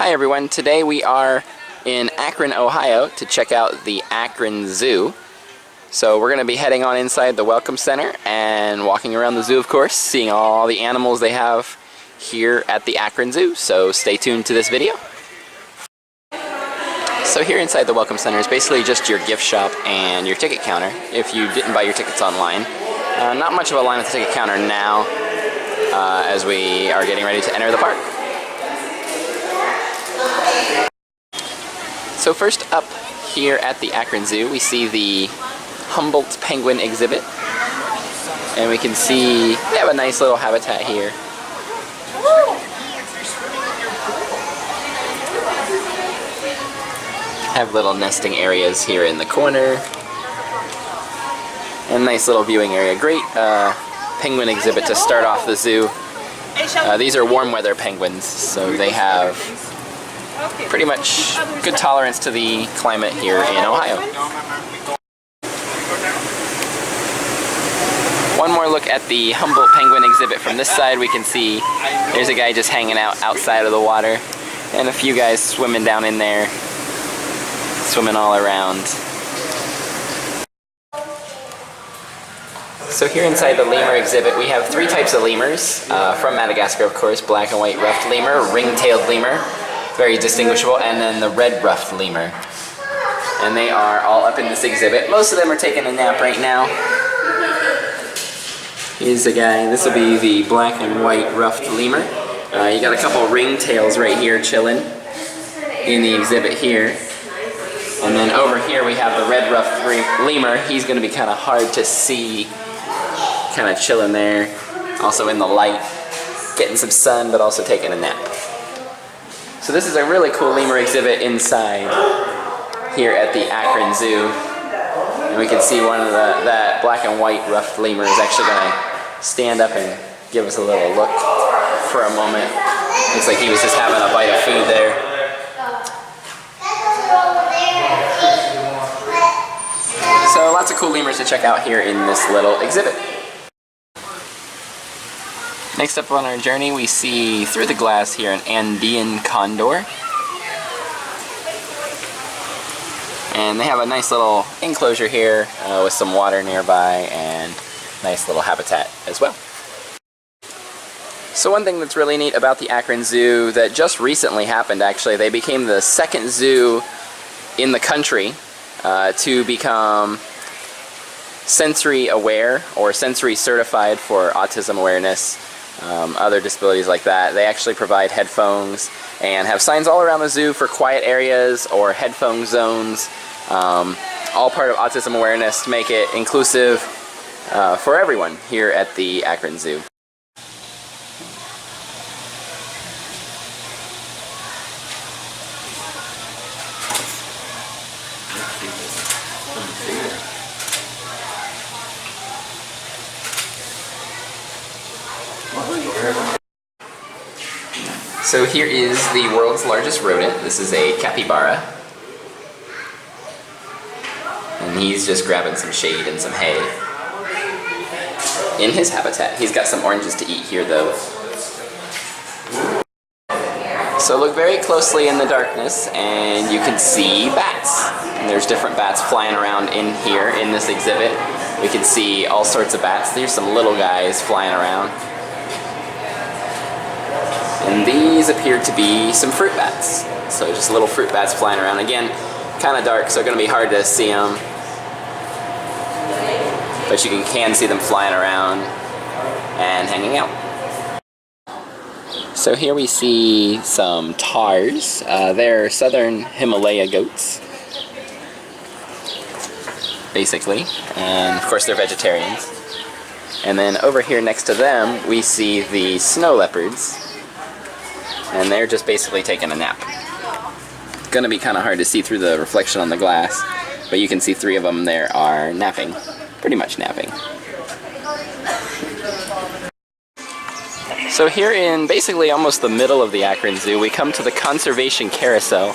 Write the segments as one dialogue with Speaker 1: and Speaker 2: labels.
Speaker 1: Hi everyone, today we are in Akron, Ohio to check out the Akron Zoo. So we're going to be heading on inside the Welcome Center and walking around the zoo, of course, seeing all the animals they have here at the Akron Zoo. So stay tuned to this video. So here inside the Welcome Center is basically just your gift shop and your ticket counter if you didn't buy your tickets online. Not much of a line at the ticket counter now as we are getting ready to enter the park. So first up here at the Akron Zoo, we see the Humboldt penguin exhibit, and we can see they have a nice little habitat here. Have little nesting areas here in the corner, and nice little viewing area. Great penguin exhibit to start off the zoo. These are warm weather penguins, so they have pretty much good tolerance to the climate here in Ohio. One more look at the Humboldt penguin exhibit. From this side we can see there's a guy just hanging out outside of the water and a few guys swimming down in there, swimming all around. So here inside the lemur exhibit we have three types of lemurs, from Madagascar of course, black and white ruffed lemur, ring-tailed lemur, very distinguishable, and then the red ruffed lemur. And they are all up in this exhibit. Most of them are taking a nap right now. Here's the guy, this will be the black and white ruffed lemur. You got a couple ringtails right here chilling in the exhibit here. And then over here we have the red ruffed lemur. He's going to be kind of hard to see, kind of chilling there, also in the light, getting some sun, but also taking a nap. So this is a really cool lemur exhibit inside here at the Akron Zoo. And we can see one of that black and white ruffed lemur is actually going to stand up and give us a little look for a moment. Looks like he was just having a bite of food there. So lots of cool lemurs to check out here in this little exhibit. Next up on our journey we see through the glass here an Andean condor. And they have a nice little enclosure here with some water nearby and nice little habitat as well. So one thing that's really neat about the Akron Zoo that just recently happened actually, they became the second zoo in the country to become sensory aware or sensory certified for autism awareness, other disabilities like that. They actually provide headphones and have signs all around the zoo for quiet areas or headphone zones, all part of autism awareness to make it inclusive for everyone here at the Akron Zoo. So here is the world's largest rodent. This is a capybara. And he's just grabbing some shade and some hay in his habitat. He's got some oranges to eat here though. So look very closely in the darkness and you can see bats. And there's different bats flying around in here in this exhibit. We can see all sorts of bats. There's some little guys flying around. And these appear to be some fruit bats. So just little fruit bats flying around. Again, kind of dark, so it's going to be hard to see them. But you can see them flying around and hanging out. So here we see some tars. They're southern Himalaya goats, basically. And of course they're vegetarians. And then over here next to them we see the snow leopards. And they're just basically taking a nap. It's going to be kind of hard to see through the reflection on the glass, but you can see three of them there are napping. Pretty much napping. So here in basically almost the middle of the Akron Zoo, we come to the conservation carousel.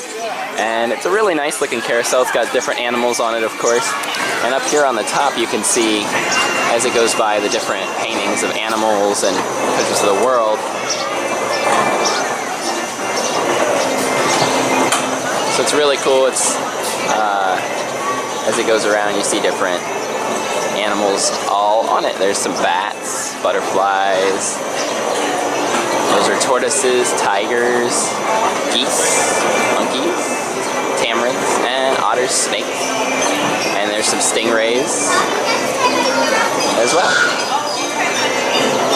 Speaker 1: And it's a really nice looking carousel. It's got different animals on it, of course. And up here on the top you can see, as it goes by, the different paintings of animals and pictures of the world. It's really cool. It's as it goes around, you see different animals all on it. There's some bats, butterflies. Those are tortoises, tigers, geese, monkeys, tamarins, and otters, snakes. And there's some stingrays as well.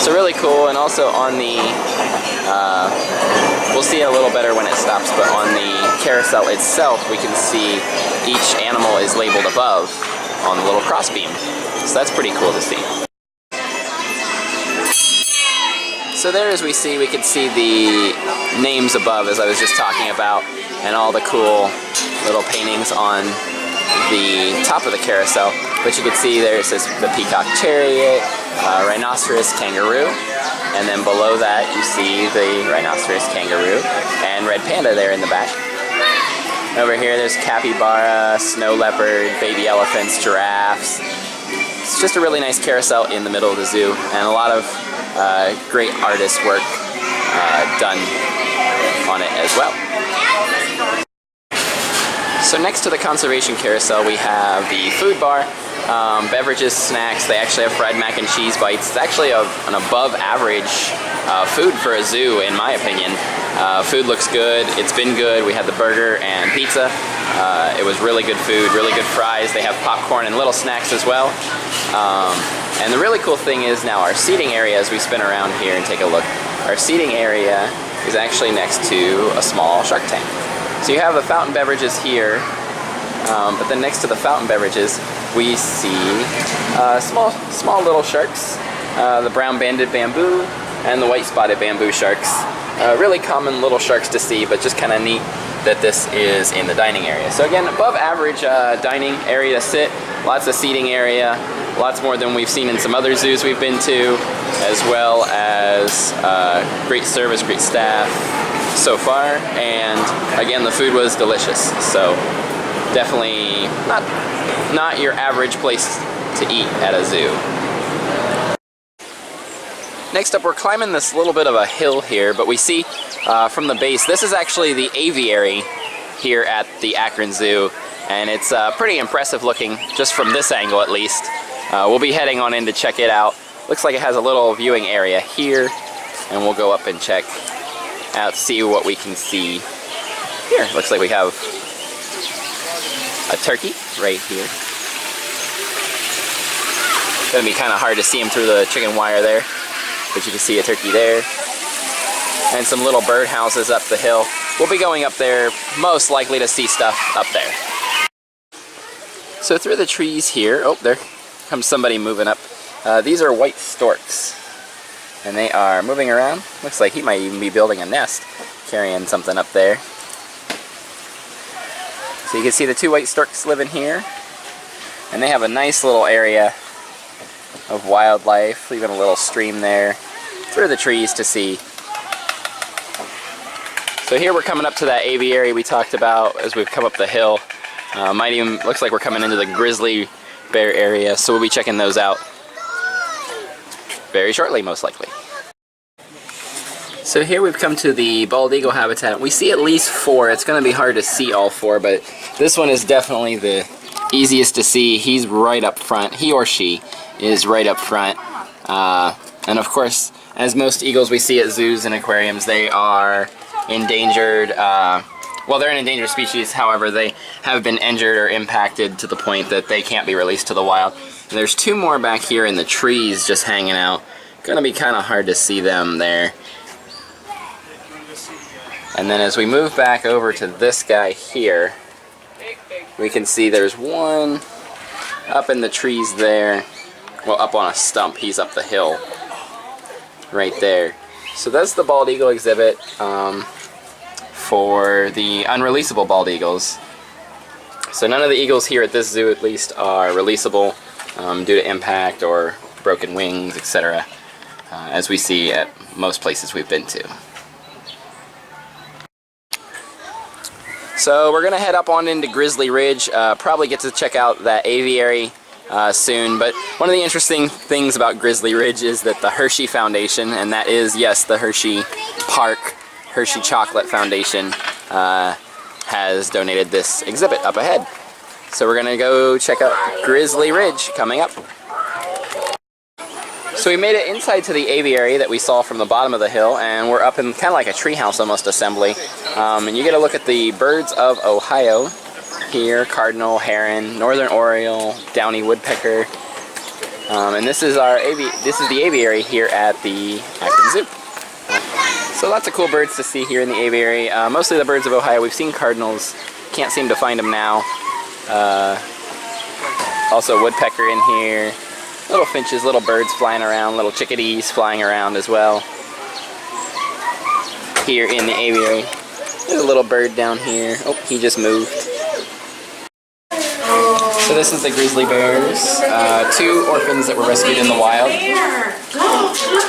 Speaker 1: So really cool. And also on the, we'll see it a little better when it stops, but on the carousel itself, we can see each animal is labeled above on the little crossbeam. So that's pretty cool to see. So there, as we can see the names above, as I was just talking about, and all the cool little paintings on the top of the carousel. But you can see there it says the peacock chariot, rhinoceros, kangaroo, and then below that you see the rhinoceros, kangaroo, and red panda there in the back. Over here there's capybara, snow leopard, baby elephants, giraffes. It's just a really nice carousel in the middle of the zoo, and a lot of great artist work done on it as well. So next to the conservation carousel we have the food bar, beverages, snacks. They actually have fried mac and cheese bites. It's actually an above average food for a zoo in my opinion. Food looks good, it's been good. We had the burger and pizza. It was really good food, really good fries. They have popcorn and little snacks as well. And the really cool thing is now our seating area, as we spin around here and take a look, our seating area is actually next to a small shark tank. So you have the fountain beverages here, but then next to the fountain beverages we see small little sharks, the brown banded bamboo and the white spotted bamboo sharks. Really common little sharks to see, but just kind of neat that this is in the dining area. So again, above average dining area to sit, lots of seating area, lots more than we've seen in some other zoos we've been to, as well as great service, great staff so far, and again the food was delicious. So definitely not your average place to eat at a zoo. Next up, we're climbing this little bit of a hill here, but we see from the base, this is actually the aviary here at the Akron Zoo, and it's pretty impressive looking, just from this angle at least. We'll be heading on in to check it out. Looks like it has a little viewing area here, and we'll go up and check out to see what we can see here. Looks like we have a turkey right here. It's gonna be kind of hard to see him through the chicken wire there, but you can see a turkey there. And some little bird houses up the hill. We'll be going up there, most likely to see stuff up there. So through the trees here, oh, there comes somebody moving up. These are white storks, and they are moving around. Looks like he might even be building a nest, carrying something up there. So you can see the two white storks living here, and they have a nice little area of wildlife, even a little stream there through the trees to see. So here we're coming up to that aviary we talked about as we've come up the hill. Might even, looks like we're coming into the grizzly bear area, so we'll be checking those out very shortly, most likely. So here we've come to the bald eagle habitat. We see at least 4. It's going to be hard to see all 4, but this one is definitely the easiest to see. He's right up front. He or she is right up front. And of course, as most eagles we see at zoos and aquariums, they are endangered. Well, they're an endangered species, however, they have been injured or impacted to the point that they can't be released to the wild. And there's 2 more back here in the trees just hanging out. Gonna be kind of hard to see them there. And then as we move back over to this guy here, we can see there's one up in the trees there. Well, up on a stump. He's up the hill right there. So that's the bald eagle exhibit for the unreleasable bald eagles. So none of the eagles here at this zoo at least are releasable due to impact or broken wings, etc. As we see at most places we've been to. So we're gonna head up on into Grizzly Ridge, probably get to check out that aviary soon, but one of the interesting things about Grizzly Ridge is that the Hershey Foundation, and that is, yes, the Hershey Park, Hershey Chocolate Foundation, has donated this exhibit up ahead. So we're gonna go check out Grizzly Ridge coming up. So we made it inside to the aviary that we saw from the bottom of the hill, and we're up in kind of like a treehouse almost assembly. And you get a look at the birds of Ohio here: cardinal, heron, northern oriole, downy woodpecker. And this is the aviary here at the Akron Zoo. So lots of cool birds to see here in the aviary. Mostly the birds of Ohio. We've seen cardinals. Can't seem to find them now. Also woodpecker in here. Little finches, little birds flying around, little chickadees flying around as well. Here in the aviary. There's a little bird down here. Oh, he just moved. So this is the grizzly bears. 2 orphans that were rescued in the wild.
Speaker 2: Look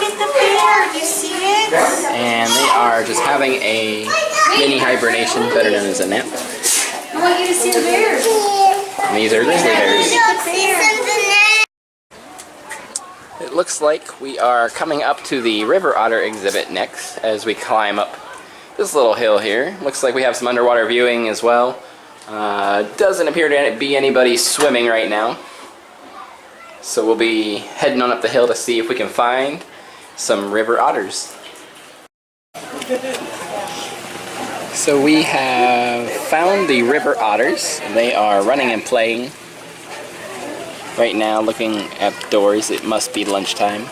Speaker 2: at the bear. You see it?
Speaker 1: And they are just having a mini hibernation, better known as a nap.
Speaker 2: I want you to see the bears.
Speaker 1: And these are grizzly bears. It looks like we are coming up to the river otter exhibit next as we climb up this little hill here. Looks like we have some underwater viewing as well. Doesn't appear to be anybody swimming right now. So we'll be heading on up the hill to see if we can find some river otters. So we have found the river otters. They are running and playing right now, looking at the doors. It must be lunchtime.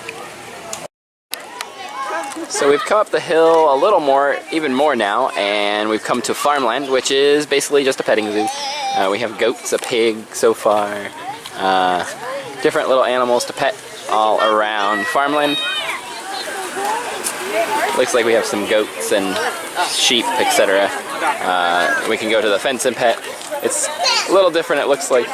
Speaker 1: So we've come up the hill a little more, even more now, and we've come to farmland, which is basically just a petting zoo. We have goats, a pig so far, different little animals to pet all around farmland. Looks like we have some goats and sheep, etc. We can go to the fence and pet. It's a little different, it looks like.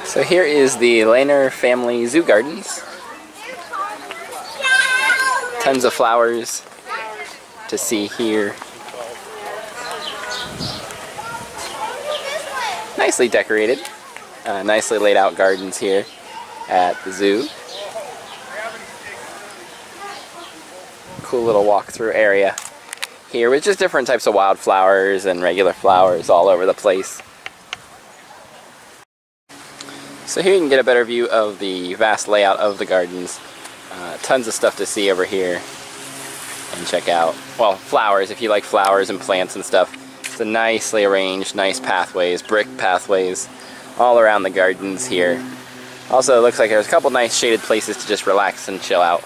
Speaker 1: So here is the Lehner Family Zoo Gardens. Tons of flowers to see here. Nicely decorated. Nicely laid out gardens here at the zoo. Cool little walk-through area here with just different types of wildflowers and regular flowers all over the place. So here you can get a better view of the vast layout of the gardens. Tons of stuff to see over here and check out. Well, flowers, if you like flowers and plants and stuff. It's a nicely arranged, nice pathways, brick pathways all around the gardens here. Also, it looks like there's a couple nice shaded places to just relax and chill out.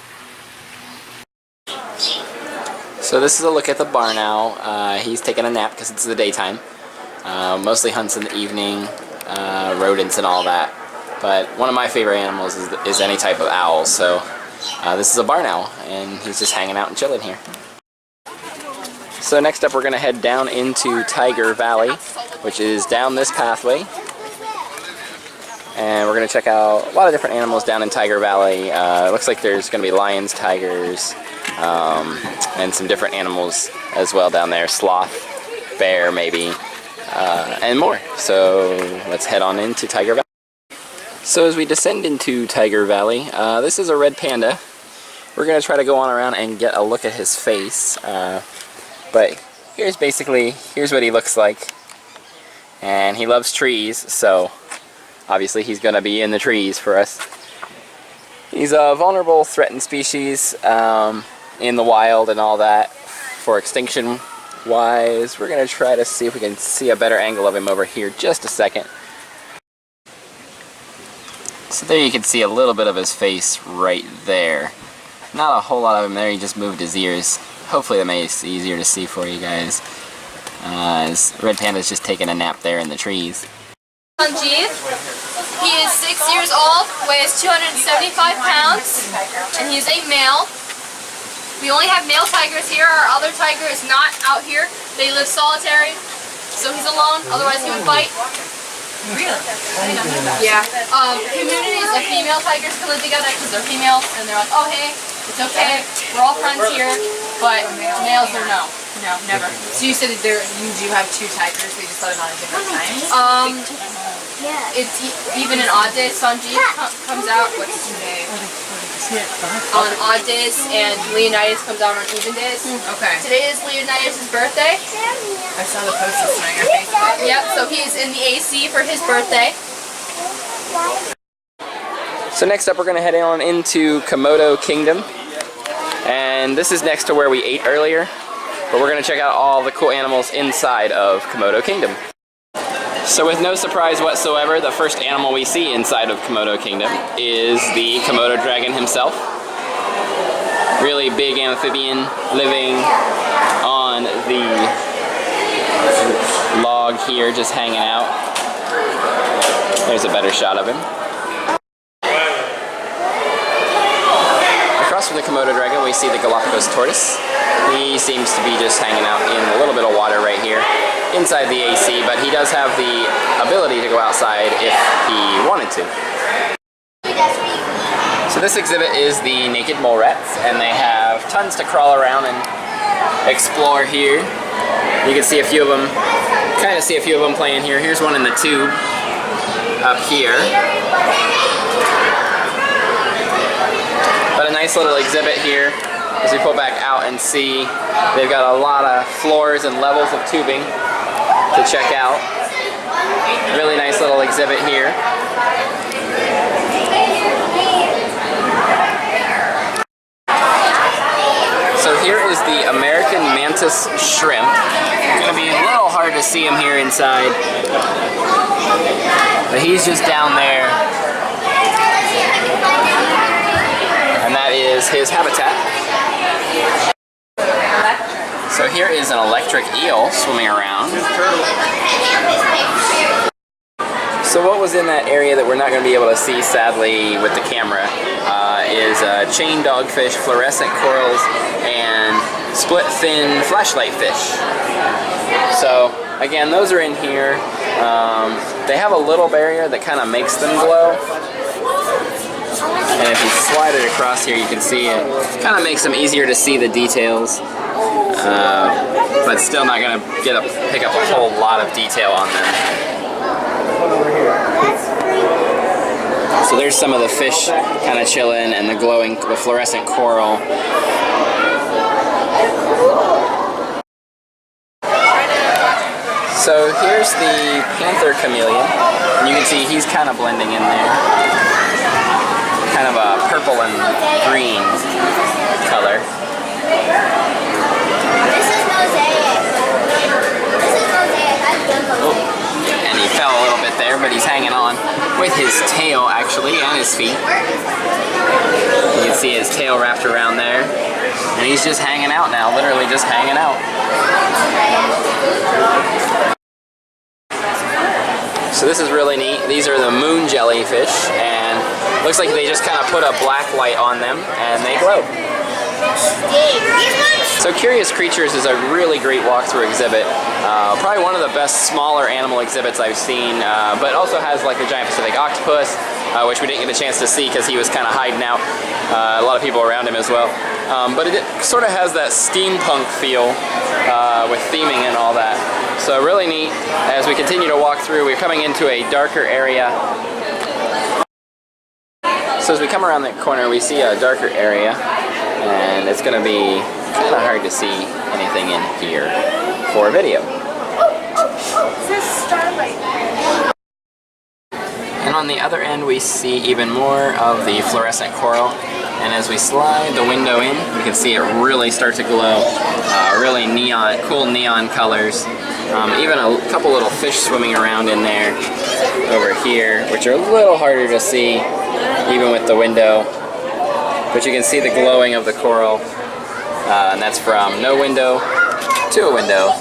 Speaker 1: So this is a look at the barn owl. He's taking a nap because it's the daytime. Mostly hunts in the evening, rodents and all that. But one of my favorite animals is any type of owl, so this is a barn owl, and he's just hanging out and chilling here. So next up we're going to head down into Tiger Valley, which is down this pathway. And we're going to check out a lot of different animals down in Tiger Valley. It looks like there's going to be lions, tigers, and some different animals as well down there. Sloth, bear maybe, and more. So let's head on into Tiger Valley. So as we descend into Tiger Valley, this is a red panda. We're going to try to go on around and get a look at his face. But here's what he looks like. And he loves trees, so obviously he's going to be in the trees for us. He's a vulnerable, threatened species in the wild and all that. For extinction wise, we're going to try to see if we can see a better angle of him over here just a second. So there you can see a little bit of his face right there. Not a whole lot of him there, he just moved his ears. Hopefully that makes it easier to see for you guys. His red panda's just taking a nap there in the trees.
Speaker 3: Sanjeev. He is 6 years old, weighs 275 pounds, and he's a male. We only have male tigers here. Our other tiger is not out here. They live solitary, so he's alone, otherwise he would bite. Really? Yeah. Communities of female tigers can live together because they're females, and they're like, oh hey, it's okay, we're all friends here, but males are no. No, never.
Speaker 4: So you said that you do have 2 tigers, they just let it on at different times?
Speaker 3: It's even an odd day. Sanjeev comes out, what's his name? on odd days, and Leonidas comes out on even days.
Speaker 4: Okay.
Speaker 3: Today is Leonidas' birthday.
Speaker 4: I saw the post this morning on Facebook.
Speaker 3: Yep, so he's in the AC for his birthday.
Speaker 1: So next up we're going to head on into Komodo Kingdom. And this is next to where we ate earlier. But we're going to check out all the cool animals inside of Komodo Kingdom. So with no surprise whatsoever, the first animal we see inside of Komodo Kingdom is the Komodo dragon himself. Really big amphibian living on the log here, just hanging out. There's a better shot of him. Across from the Komodo dragon we see the Galapagos tortoise. He seems to be just hanging out in a little bit of water right here inside the AC, but he does have the ability to go outside if he wanted to. So this exhibit is the naked mole rats, and they have tons to crawl around and explore here. You can see a few of them, kind of see a few of them playing here. Here's one in the tube up here. But a nice little exhibit here. As we pull back out and see, they've got a lot of floors and levels of tubing to check out. Really nice little exhibit here. So here is the American mantis shrimp. It's going to be a little hard to see him here inside, but he's just down there. And that is his habitat. So here is an electric eel swimming around. So what was in that area that we're not going to be able to see, sadly, with the camera, is chain dogfish, fluorescent corals, and split fin flashlight fish. So again, those are in here. They have a little barrier that kind of makes them glow. And if you slide it across here, you can see it kind of makes them easier to see the details. But still not going to pick up a whole lot of detail on them. So there's some of the fish kind of chilling and the fluorescent coral. So here's the panther chameleon. And you can see he's kind of blending in there. Kind of a purple and green color. Oh, and he fell a little bit there, but he's hanging on with his tail actually and his feet. You can see his tail wrapped around there, and he's just hanging out now, literally just hanging out. So this is really neat. These are the moon jellyfish, and looks like they just kind of put a black light on them and they glow. So Curious Creatures is a really great walkthrough exhibit. Probably one of the best smaller animal exhibits I've seen, but also has like the giant Pacific octopus, which we didn't get a chance to see because he was kind of hiding out. A lot of people around him as well. But it sort of has that steampunk feel with theming and all that. So really neat. As we continue to walk through, we're coming into a darker area. So as we come around that corner, we see a darker area, and it's going to be kind of hard to see anything in here for a video. And on the other end, we see even more of the fluorescent coral. And as we slide the window in, we can see it really start to glow. Really neon, cool neon colors. Even a couple little fish swimming around in there over here, which are a little harder to see even with the window. But you can see the glowing of the coral. And that's from no window to a window.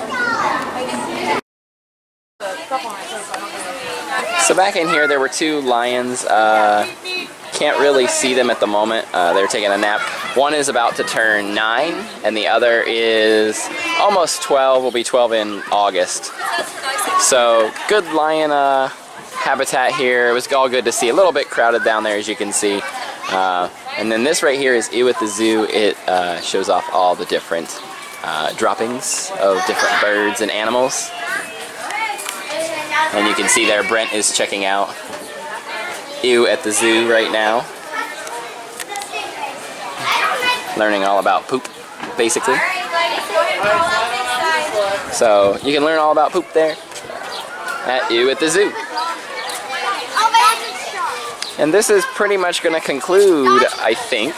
Speaker 1: So back in here, there were two lions. Can't really see them at the moment. They're taking a nap. One is about to turn 9, and the other is almost 12. Will be 12 in August. So good lion habitat here. It was all good to see. A little bit crowded down there, as you can see. And then this right here is Ew at the Zoo. It shows off all the different droppings of different birds and animals. And you can see there Brent is checking out Ew at the Zoo right now. learning all about poop, basically.
Speaker 2: Alright, buddy, go ahead and roll out this side.
Speaker 1: So you can learn all about poop there at the zoo. And this is pretty much going to conclude, I think,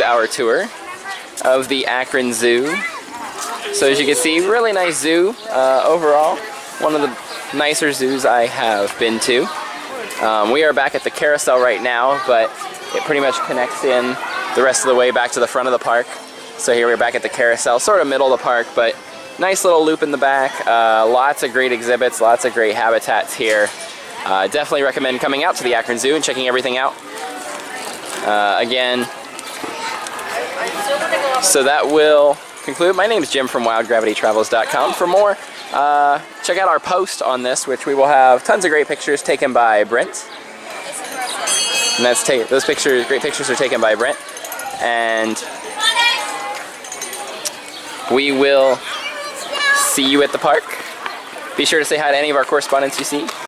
Speaker 1: our tour of the Akron Zoo. So as you can see, really nice zoo overall. One of the nicer zoos I have been to. We are back at the Carousel right now, but it pretty much connects in the rest of the way back to the front of the park. So here we're back at the Carousel, sort of middle of the park, but nice little loop in the back. Lots of great exhibits, lots of great habitats here. Definitely recommend coming out to the Akron Zoo and checking everything out. Again, so that will conclude. My name is Jim from wildgravitytravels.com. For more, check out our post on this, which we will have tons of great pictures taken by Brent. And that's those pictures, great pictures are taken by Brent. And we will see you at the park. Be sure to say hi to any of our correspondents you see.